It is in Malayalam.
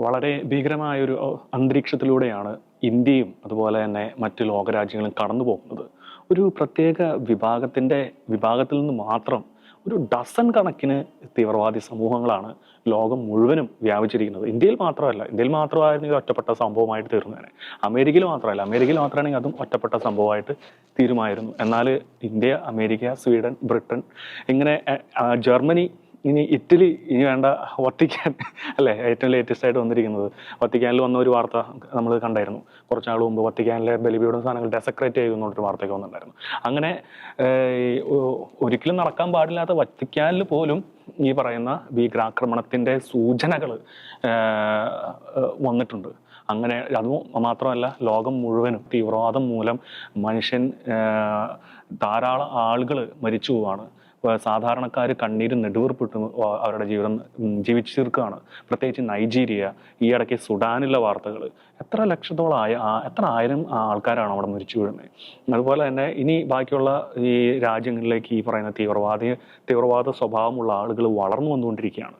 വളരെ ഭീകരമായൊരു അന്തരീക്ഷത്തിലൂടെയാണ് ഇന്ത്യയും അതുപോലെ തന്നെ മറ്റ് ലോകരാജ്യങ്ങളും കടന്നു പോകുന്നത്. ഒരു പ്രത്യേക വിഭാഗത്തിൽ നിന്ന് മാത്രം ഒരു ഡസൻ കണക്കിന് തീവ്രവാദി സമൂഹങ്ങളാണ് ലോകം മുഴുവനും വ്യാപിച്ചിരിക്കുന്നത്. ഇന്ത്യയിൽ മാത്രമായിരുന്നെങ്കിൽ ഒറ്റപ്പെട്ട സംഭവമായിട്ട് തീർന്നേനെ. അമേരിക്കയിൽ മാത്രമാണെങ്കിൽ അതും ഒറ്റപ്പെട്ട സംഭവമായിട്ട് തീരുമായിരുന്നു. എന്നാൽ ഇന്ത്യ, അമേരിക്ക, സ്വീഡൻ, ബ്രിട്ടൻ, ഇങ്ങനെ ജർമ്മനി, ഇനി ഇറ്റലി, ഇനി വേണ്ട വത്തിക്കാൻ അല്ലേ ഏറ്റവും ലേറ്റസ്റ്റ് ആയിട്ട് വന്നിരിക്കുന്നത്. വത്തിക്കാനിൽ വന്ന ഒരു വാർത്ത നമ്മൾ കണ്ടായിരുന്നു കുറച്ചാൾ മുമ്പ്. വത്തിക്കാനിലെ ബലിപീഠ സാധനങ്ങൾ ഡെസക്രേറ്റ് ചെയ്യുന്നൊരു വാർത്തയൊക്കെ വന്നിട്ടുണ്ടായിരുന്നു. അങ്ങനെ ഒരിക്കലും നടക്കാൻ പാടില്ലാത്ത വത്തിക്കാനിൽ പോലും ഈ പറയുന്ന ഭീകരാക്രമണത്തിന്റെ സൂചനകൾ വന്നിട്ടുണ്ട്. അങ്ങനെ അത് മാത്രമല്ല, ലോകം മുഴുവനും തീവ്രവാദം മൂലം ധാരാളം ആളുകൾ മരിച്ചു പോവാണ്. സാധാരണക്കാർ കണ്ണീര് നെടുവീർപ്പിട്ട് അവരുടെ ജീവിതം ജീവിച്ചു തീർക്കുകയാണ്. പ്രത്യേകിച്ച് നൈജീരിയ, ഈ ഇടയ്ക്ക് സുഡാനിലെ വാർത്തകൾ, എത്ര ആയിരം ആൾക്കാരാണ് അവിടെ മരിച്ചു വീഴുന്നത്. അതുപോലെ തന്നെ ഇനി ബാക്കിയുള്ള ഈ രാജ്യങ്ങളിലേക്ക് ഈ പറയുന്ന തീവ്രവാദ സ്വഭാവമുള്ള ആളുകൾ വളർന്നു വന്നുകൊണ്ടിരിക്കുകയാണ്.